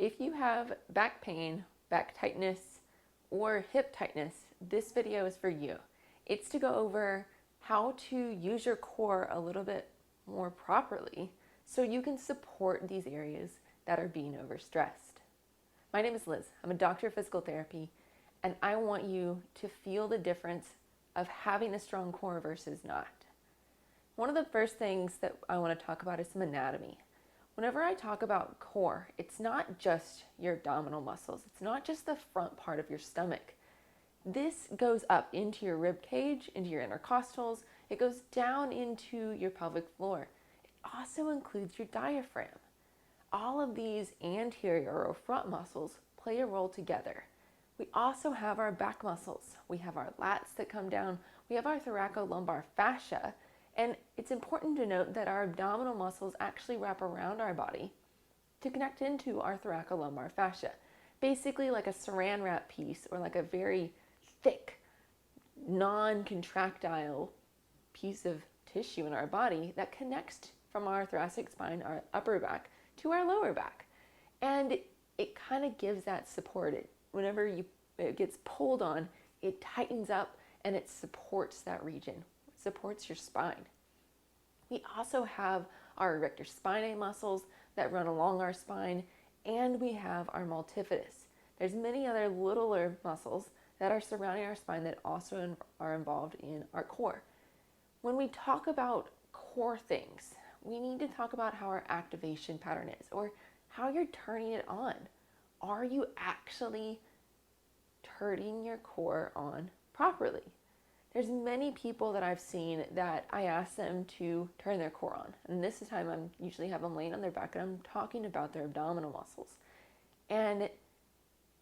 If you have back pain, back tightness, or hip tightness, this video is for you. It's to go over how to use your core a little bit more properly so you can support these areas that are being overstressed. My name is Liz. I'm a doctor of physical therapy, and I want you to feel the difference of having a strong core versus not. One of the first things that I want to talk about is some anatomy. Whenever I talk about core, it's not just your abdominal muscles. It's not just the front part of your stomach. This goes up into your rib cage, into your intercostals. It goes down into your pelvic floor. It also includes your diaphragm. All of these anterior or front muscles play a role together. We also have our back muscles. We have our lats that come down. We have our thoracolumbar fascia. And it's important to note that our abdominal muscles actually wrap around our body to connect into our thoracolumbar fascia. Basically like a saran wrap piece or like a very thick, non-contractile piece of tissue in our body that connects from our thoracic spine, our upper back, to our lower back. And it kind of gives that support. Whenever it gets pulled on, it tightens up and it supports that region. Supports your spine. We also have our erector spinae muscles that run along our spine, and we have our multifidus. There's many other littler muscles that are surrounding our spine that also are involved in our core. When we talk about core things, we need to talk about how our activation pattern is, or how you're turning it on. Are you actually turning your core on properly? There's many people that I've seen that I ask them to turn their core on. And this is time I usually have them laying on their back and I'm talking about their abdominal muscles. And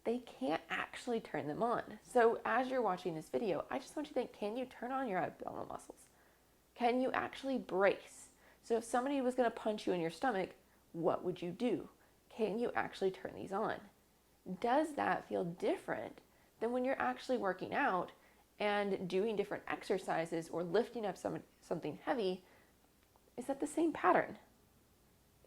they can't actually turn them on. So as you're watching this video, I just want you to think, can you turn on your abdominal muscles? Can you actually brace? So if somebody was going to punch you in your stomach, what would you do? Can you actually turn these on? Does that feel different than when you're actually working out and doing different exercises or lifting up something heavy? Is that the same pattern?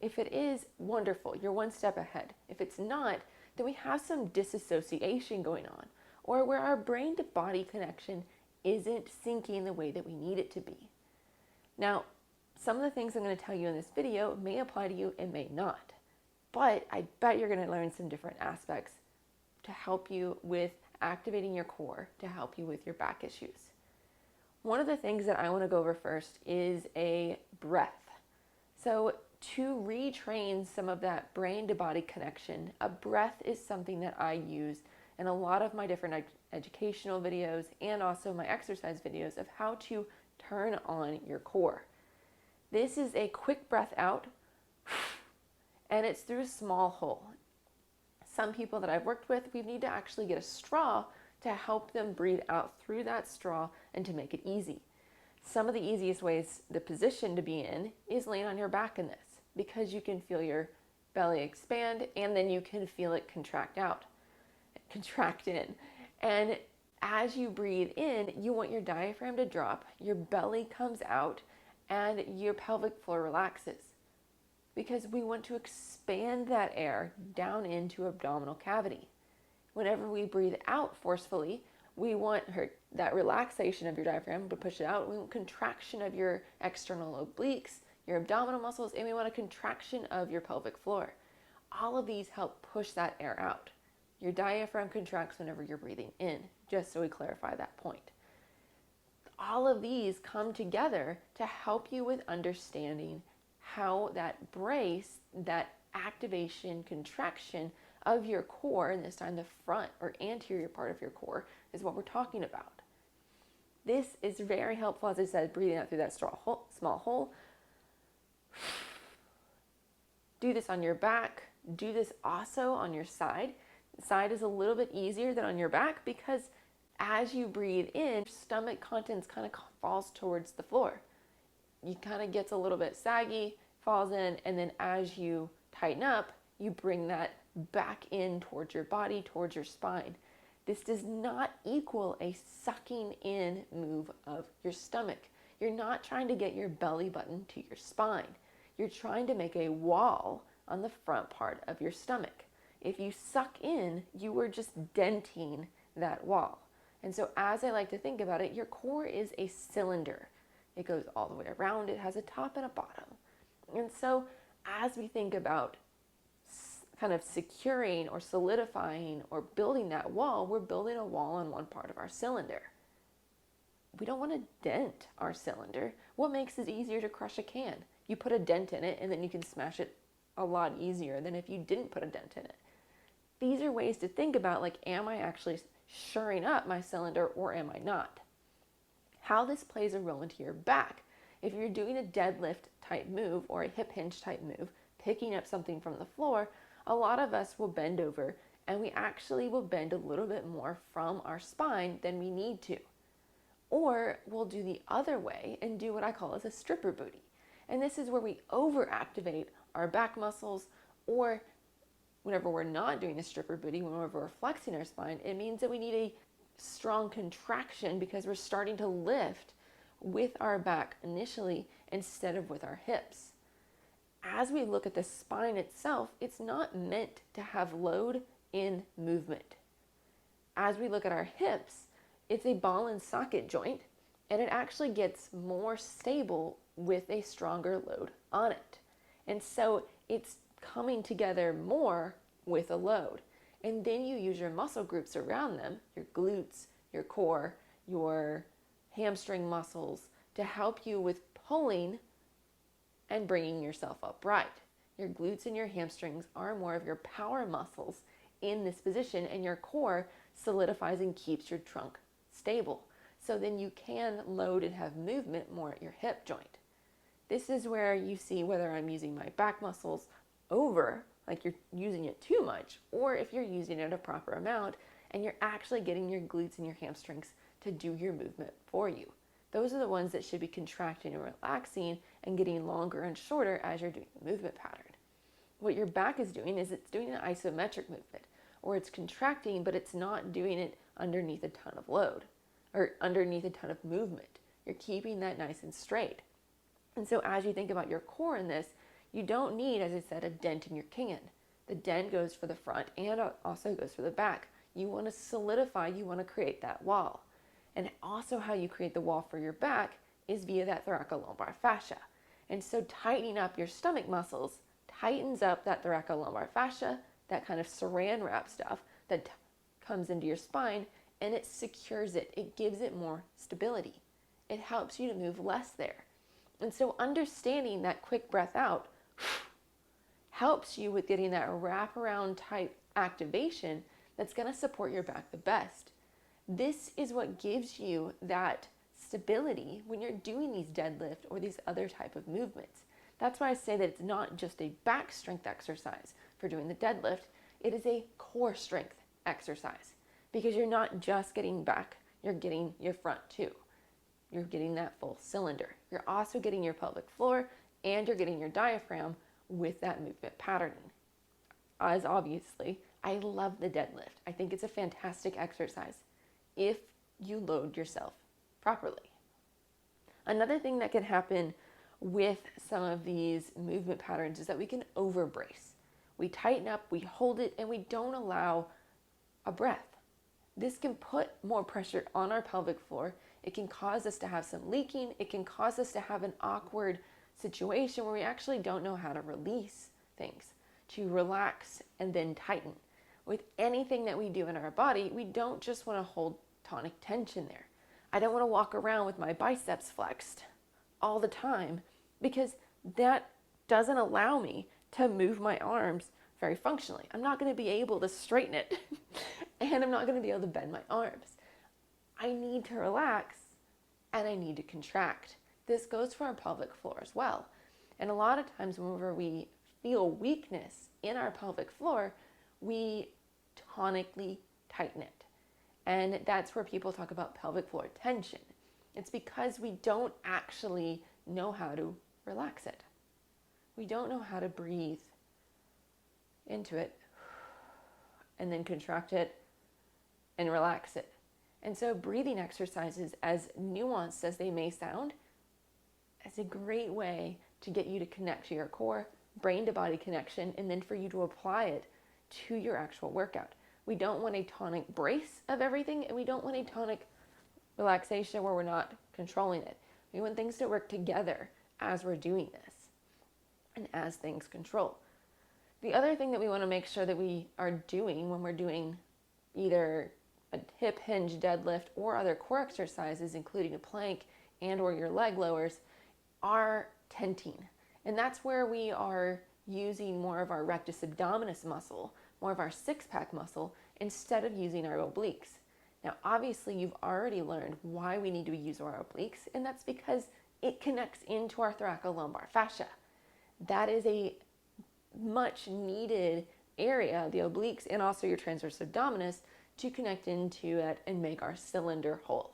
If it is, wonderful, you're one step ahead. If it's not, then we have some disassociation going on, or where our brain to body connection isn't syncing the way that we need it to be. Now, some of the things I'm going to tell you in this video may apply to you and may not, but I bet you're going to learn some different aspects to help you with activating your core, to help you with your back issues. One of the things that I want to go over first is a breath. So to retrain some of that brain to body connection, a breath is something that I use in a lot of my different educational videos and also my exercise videos of how to turn on your core. This is a quick breath out, and it's through a small hole. Some people that I've worked with, we need to actually get a straw to help them breathe out through that straw and to make it easy. Some of the easiest ways, the position to be in, is laying on your back in this, because you can feel your belly expand and then you can feel it contract in. And as you breathe in, you want your diaphragm to drop, your belly comes out, and your pelvic floor relaxes, because we want to expand that air down into abdominal cavity. Whenever we breathe out forcefully, we want that relaxation of your diaphragm to push it out. We want contraction of your external obliques, your abdominal muscles, and we want a contraction of your pelvic floor. All of these help push that air out. Your diaphragm contracts whenever you're breathing in, just so we clarify that point. All of these come together to help you with understanding how that brace, that activation, contraction of your core, and this time the front or anterior part of your core, is what we're talking about. This is very helpful, as I said, breathing out through that small hole. Do this on your back. Do this also on your side. The side is a little bit easier than on your back because as you breathe in, stomach contents kind of falls towards the floor. You kind of gets a little bit saggy, falls in, and then as you tighten up, you bring that back in towards your body, towards your spine. This does not equal a sucking in move of your stomach. You're not trying to get your belly button to your spine. You're trying to make a wall on the front part of your stomach. If you suck in, you are just denting that wall. And so as I like to think about it, your core is a cylinder. It goes all the way around. It has a top and a bottom. And so as we think about kind of securing or solidifying or building that wall, we're building a wall on one part of our cylinder. We don't want to dent our cylinder. What makes it easier to crush a can? You put a dent in it and then you can smash it a lot easier than if you didn't put a dent in it. These are ways to think about, like, am I actually shoring up my cylinder or am I not? How this plays a role into your back. If you're doing a deadlift type move or a hip hinge type move, picking up something from the floor, a lot of us will bend over and we actually will bend a little bit more from our spine than we need to. Or we'll do the other way and do what I call as a stripper booty. And this is where we overactivate our back muscles, or whenever we're not doing a stripper booty, whenever we're flexing our spine, it means that we need a strong contraction because we're starting to lift with our back initially instead of with our hips. As we look at the spine itself, it's not meant to have load in movement. As we look at our hips, it's a ball and socket joint, and it actually gets more stable with a stronger load on it. And so it's coming together more with a load. And then you use your muscle groups around them, your glutes, your core, your hamstring muscles, to help you with pulling and bringing yourself upright. Your glutes and your hamstrings are more of your power muscles in this position, and your core solidifies and keeps your trunk stable. So then you can load and have movement more at your hip joint. This is where you see whether I'm using my back muscles over, like you're using it too much, or if you're using it a proper amount and you're actually getting your glutes and your hamstrings to do your movement for you. Those are the ones that should be contracting and relaxing and getting longer and shorter as you're doing the movement pattern. What your back is doing is it's doing an isometric movement, or it's contracting, but it's not doing it underneath a ton of load or underneath a ton of movement. You're keeping that nice and straight. And so as you think about your core in this, you don't need, as I said, a dent in your can. The dent goes for the front and also goes for the back. You want to solidify, you want to create that wall. And also how you create the wall for your back is via that thoracolumbar fascia. And so tightening up your stomach muscles tightens up that thoracolumbar fascia, that kind of saran wrap stuff that comes into your spine, and it secures it. It gives it more stability. It helps you to move less there. And so understanding that quick breath out helps you with getting that wraparound type activation that's going to support your back the best. This is what gives you that stability when you're doing these deadlift or these other type of movements. That's why I say that it's not just a back strength exercise for doing the deadlift. It is a core strength exercise, because you're not just getting back, you're getting your front too. You're getting that full cylinder. You're also getting your pelvic floor and you're getting your diaphragm with that movement patterning. As obviously, I love the deadlift. I think it's a fantastic exercise if you load yourself properly. Another thing that can happen with some of these movement patterns is that we can overbrace. We tighten up, we hold it, and we don't allow a breath. This can put more pressure on our pelvic floor. It can cause us to have some leaking. It can cause us to have an awkward situation where we actually don't know how to release things, to relax and then tighten. With anything that we do in our body, we don't just want to hold tonic tension there. I don't want to walk around with my biceps flexed all the time, because that doesn't allow me to move my arms very functionally. I'm not going to be able to straighten it and I'm not going to be able to bend my arms. I need to relax and I need to contract. This goes for our pelvic floor as well. And a lot of times whenever we feel weakness in our pelvic floor, we tonically tighten it. And that's where people talk about pelvic floor tension. It's because we don't actually know how to relax it. We don't know how to breathe into it and then contract it and relax it. And so breathing exercises, as nuanced as they may sound, is a great way to get you to connect to your core, brain to body connection, and then for you to apply it to your actual workout. We don't want a tonic brace of everything, and we don't want a tonic relaxation where we're not controlling it. We want things to work together as we're doing this and as things control. The other thing that we want to make sure that we are doing when we're doing either a hip hinge deadlift or other core exercises, including a plank and or your leg lowers, are tenting. And that's where we are using more of our rectus abdominis muscle, more of our six-pack muscle, instead of using our obliques. Now, obviously, you've already learned why we need to use our obliques, and that's because it connects into our thoracolumbar fascia. That is a much needed area, the obliques and also your transverse abdominis, to connect into it and make our cylinder whole.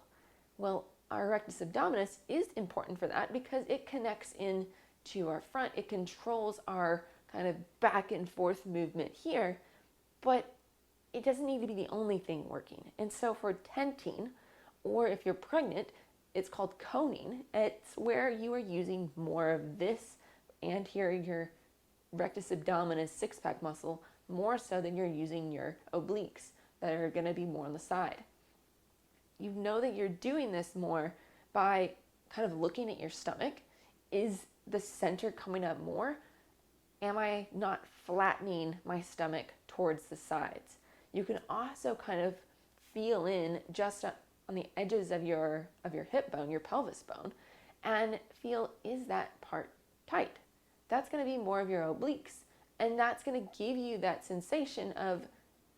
Well, our rectus abdominis is important for that because it connects in to our front. It controls our kind of back and forth movement here, but it doesn't need to be the only thing working. And so for tenting, or if you're pregnant, it's called coning. It's where you are using more of this and here your rectus abdominis six-pack muscle more so than you're using your obliques that are going to be more on the side. You know that you're doing this more by kind of looking at your stomach. Is the center coming up more? Am I not flattening my stomach towards the sides? You can also kind of feel in just on the edges of your hip bone, your pelvis bone, and feel, is that part tight? That's going to be more of your obliques, and that's going to give you that sensation of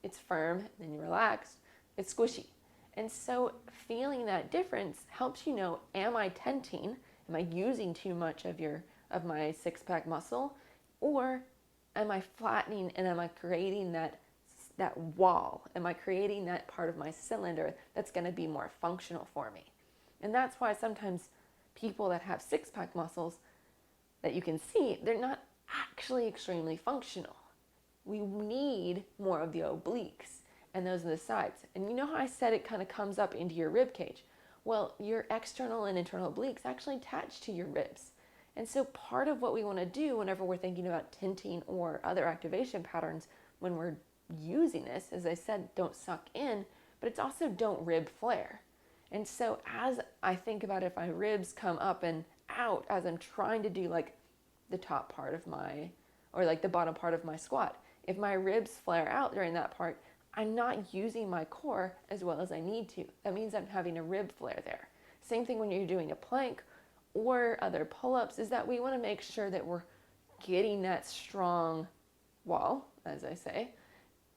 it's firm, then you relax, it's squishy. And so feeling that difference helps you know, am I tenting? Am I using too much of my six-pack muscle? Or am I flattening and am I creating that wall? Am I creating that part of my cylinder that's going to be more functional for me? And that's why sometimes people that have six-pack muscles that you can see, they're not actually extremely functional. We need more of the obliques, and those are the sides. And you know how I said it kind of comes up into your rib cage? Well, your external and internal obliques actually attach to your ribs. And so part of what we want to do whenever we're thinking about tenting or other activation patterns when we're using this, as I said, don't suck in, but it's also don't rib flare. And so as I think about if my ribs come up and out as I'm trying to do like the top part of or like the bottom part of my squat, if my ribs flare out during that part, I'm not using my core as well as I need to. That means I'm having a rib flare there. Same thing when you're doing a plank or other pull-ups, is that we want to make sure that we're getting that strong wall, as I say,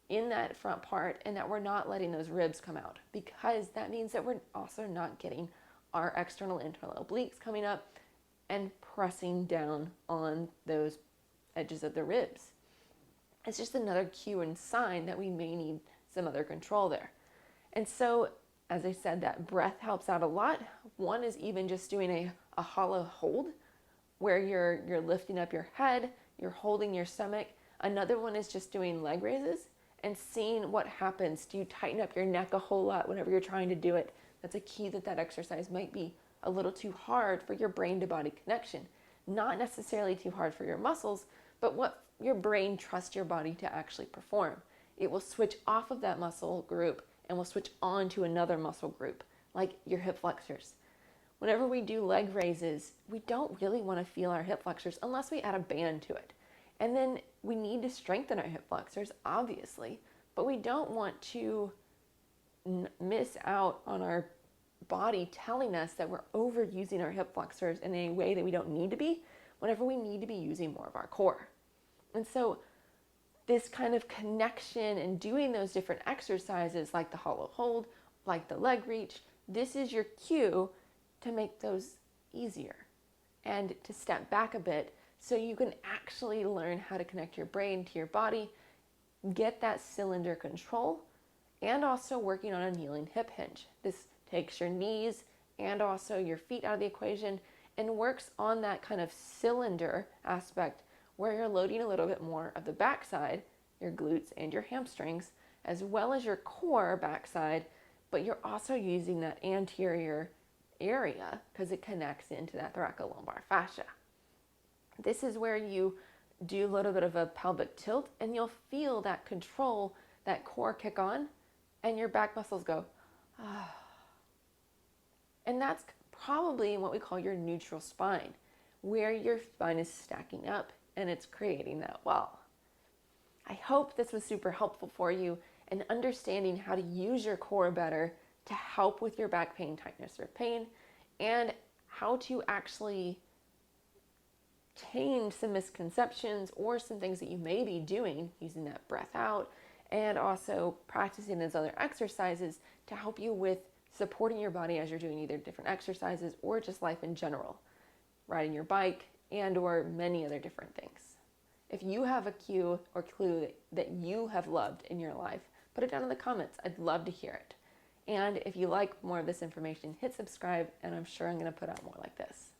in that front part, and that we're not letting those ribs come out, because that means that we're also not getting our external internal obliques coming up and pressing down on those edges of the ribs. It's just another cue and sign that we may need some other control there. And so, as I said, that breath helps out a lot. One is even just doing a hollow hold where you're lifting up your head, you're holding your stomach. Another one is just doing leg raises and seeing what happens. Do you tighten up your neck a whole lot whenever you're trying to do it? That's a key that exercise might be a little too hard for your brain to body connection. Not necessarily too hard for your muscles, but what your brain trusts your body to actually perform. It will switch off of that muscle group and will switch on to another muscle group, like your hip flexors. Whenever we do leg raises, we don't really want to feel our hip flexors unless we add a band to it. And then we need to strengthen our hip flexors, obviously, but we don't want to miss out on our body telling us that we're overusing our hip flexors in a way that we don't need to be, whenever we need to be using more of our core. And so this kind of connection and doing those different exercises like the hollow hold, like the leg reach, this is your cue to make those easier and to step back a bit so you can actually learn how to connect your brain to your body, get that cylinder control, and also working on a kneeling hip hinge. This takes your knees and also your feet out of the equation and works on that kind of cylinder aspect where you're loading a little bit more of the backside, your glutes and your hamstrings, as well as your core backside, but you're also using that anterior area because it connects into that thoracolumbar fascia. This is where you do a little bit of a pelvic tilt, and you'll feel that control, that core kick on, and your back muscles go, ah. And that's probably what we call your neutral spine, where your spine is stacking up and it's creating that wall. I hope this was super helpful for you in understanding how to use your core better to help with your back pain, tightness, or pain, and how to actually change some misconceptions or some things that you may be doing using that breath out, and also practicing those other exercises to help you with supporting your body as you're doing either different exercises or just life in general, riding your bike and or many other different things. If you have a cue or clue that you have loved in your life, put it down in the comments. I'd love to hear it. And if you like more of this information, hit subscribe, and I'm sure I'm going to put out more like this.